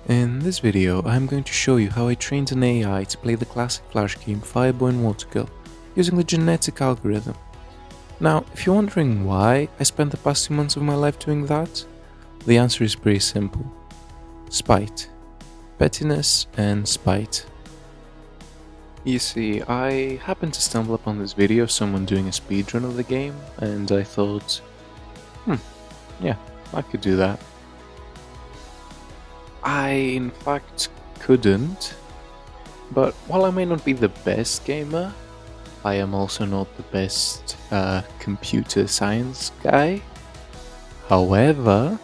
In this video, I'm going to show you how I trained an AI to play the classic Flash game Fireboy Watergirl using the genetic algorithm. Now, if you're wondering why I spent the past 2 months of my life doing that, the answer is pretty simple. Spite. Pettiness and spite. You see, I happened to stumble upon this video of someone doing a speedrun of the game, and I thought, yeah, I could do that. I, in fact, couldn't, but while I may not be the best gamer, I am also not the best computer science guy. However,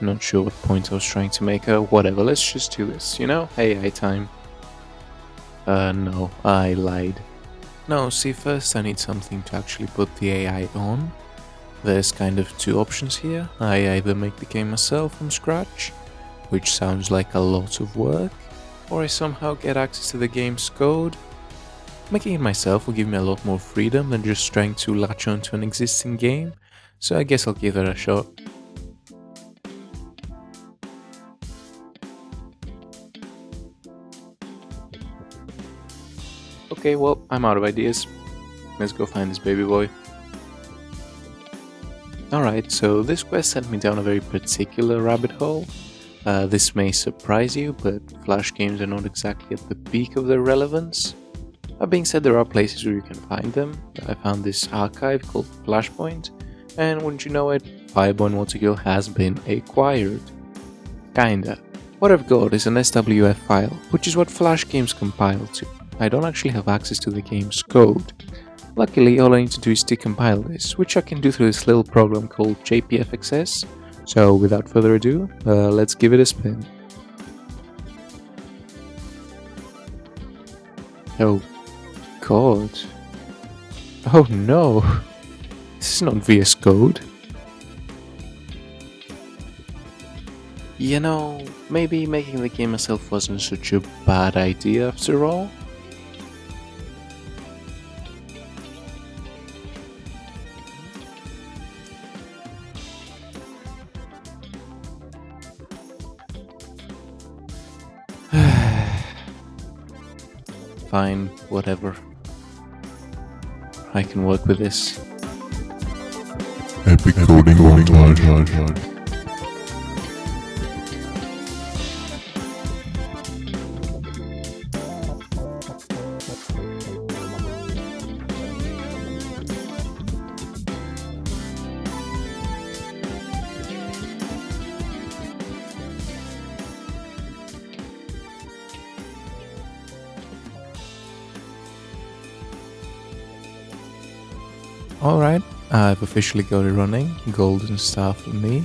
not sure what point I was trying to make. Whatever, let's just do this, you know? AI time. No, I lied. No, see, first I need something to actually put the AI on. There's kind of two options here. I either make the game myself from scratch, which sounds like a lot of work, or I somehow get access to the game's code. Making it myself will give me a lot more freedom than just trying to latch onto an existing game, so I guess I'll give it a shot. Okay, well, I'm out of ideas. Let's go find this baby boy. Alright, so this quest sent me down a very particular rabbit hole. This may surprise you, but Flash games are not exactly at the peak of their relevance. That being said, there are places where you can find them. I found this archive called Flashpoint, and wouldn't you know it, Fireboy Watergirl has been acquired. Kinda. What I've got is an SWF file, which is what Flash games compile to. I don't actually have access to the game's code. Luckily, all I need to do is decompile this, which I can do through this little program called JPFXS. So without further ado, let's give it a spin. Oh god. Oh no. This is not VS Code. You know, maybe making the game myself wasn't such a bad idea after all. Fine, whatever. I can work with this. Epic coding montage. Alright, I've officially got it running, golden star for me.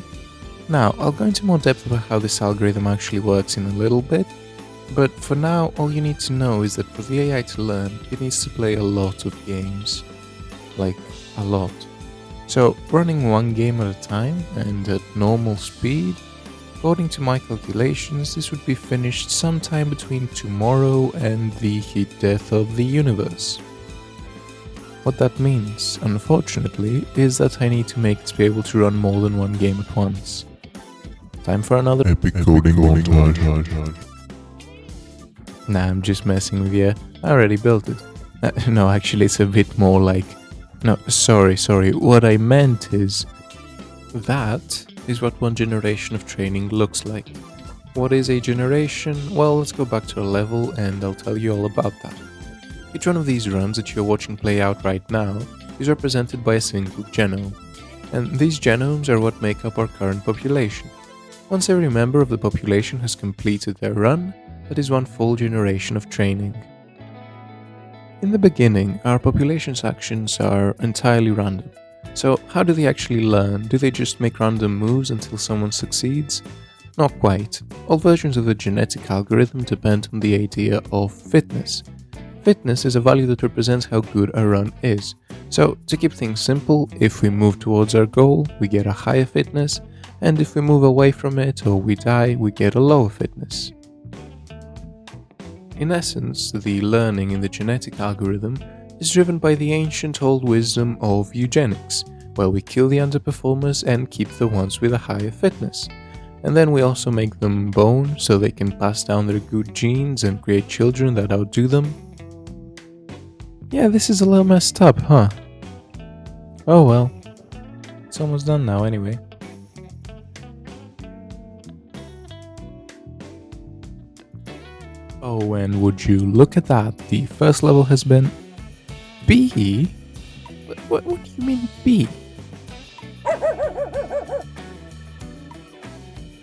Now, I'll go into more depth about how this algorithm actually works in a little bit, but for now, all you need to know is that for the AI to learn, it needs to play a lot of games. Like, a lot. So, running one game at a time, and at normal speed, according to my calculations, this would be finished sometime between tomorrow and the heat death of the universe. What that means, unfortunately, is that I need to make it be able to run more than one game at once. Time for another Epic coding montage. Nah, I'm just messing with you. I already built it. No, actually it's a bit more like... No, sorry, what I meant is... That is what one generation of training looks like. What is a generation? Well, let's go back to a level and I'll tell you all about that. Each one of these runs that you're watching play out right now is represented by a single genome, and these genomes are what make up our current population. Once every member of the population has completed their run, that is one full generation of training. In the beginning, our population's actions are entirely random. So how do they actually learn? Do they just make random moves until someone succeeds? Not quite. All versions of the genetic algorithm depend on the idea of fitness. Fitness is a value that represents how good a run is. So, to keep things simple, if we move towards our goal, we get a higher fitness, and if we move away from it or we die, we get a lower fitness. In essence, the learning in the genetic algorithm is driven by the ancient old wisdom of eugenics, where we kill the underperformers and keep the ones with a higher fitness. And then we also make them bone so they can pass down their good genes and create children that outdo them. Yeah, this is a little messed up, huh? Oh well. It's almost done now anyway. Oh, and would you look at that, the first level has been... B? What do you mean B?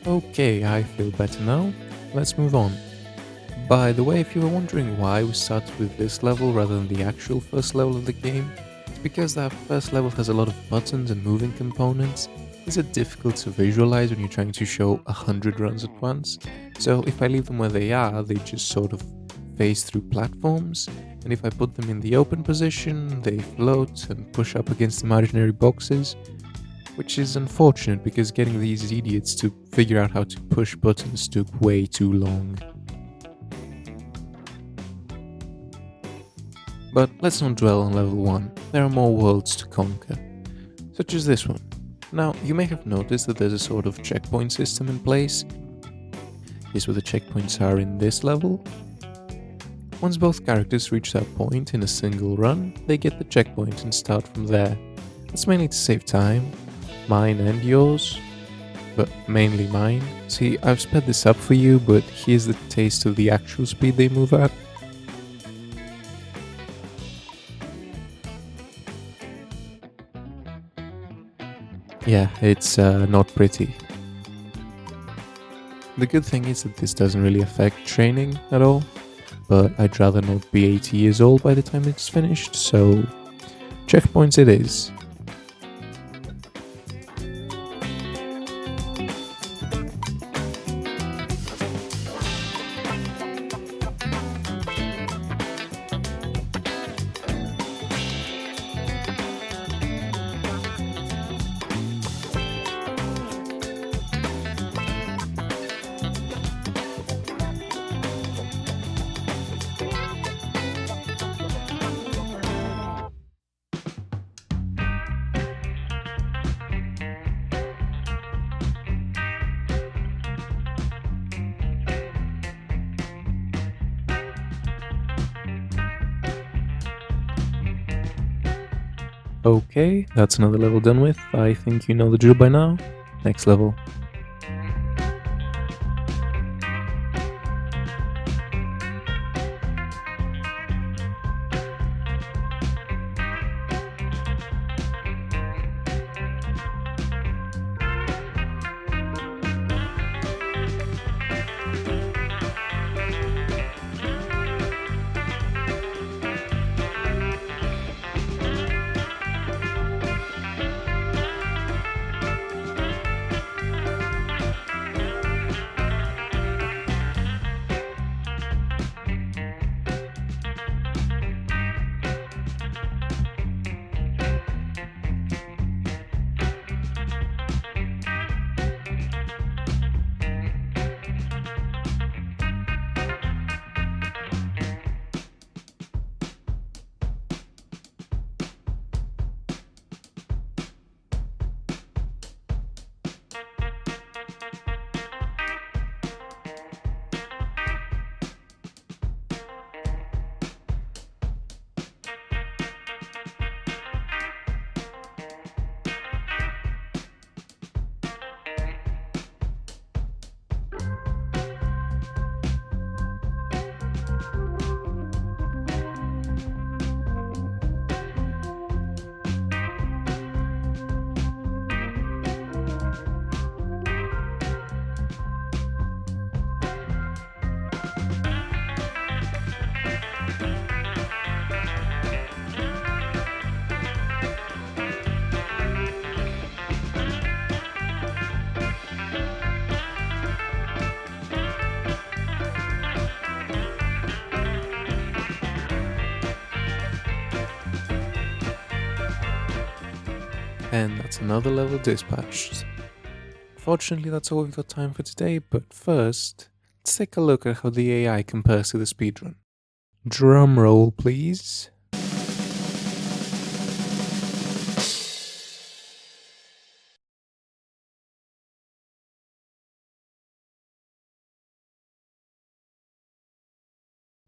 Okay, I feel better now. Let's move on. By the way, if you were wondering why we started with this level rather than the actual first level of the game, it's because that first level has a lot of buttons and moving components. These are difficult to visualize when you're trying to show 100 runs at once, so if I leave them where they are, they just sort of phase through platforms, and if I put them in the open position, they float and push up against imaginary boxes, which is unfortunate because getting these idiots to figure out how to push buttons took way too long. But let's not dwell on level 1, there are more worlds to conquer, such as this one. Now, you may have noticed that there's a sort of checkpoint system in place. Here's where the checkpoints are in this level. Once both characters reach that point in a single run, they get the checkpoint and start from there. That's mainly to save time, mine and yours, but mainly mine. See, I've sped this up for you, but here's the taste of the actual speed they move at. Yeah, it's not pretty. The good thing is that this doesn't really affect training at all, but I'd rather not be 80 years old by the time it's finished, so checkpoints it is. Okay, that's another level done with. I think you know the drill by now. Next level. And that's another level dispatched. Fortunately, that's all we've got time for today, but first, let's take a look at how the AI compares to the speedrun. Drum roll, please.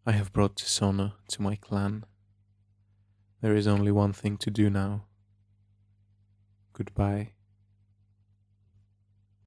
I have brought dishonor to my clan. There is only one thing to do now. Goodbye.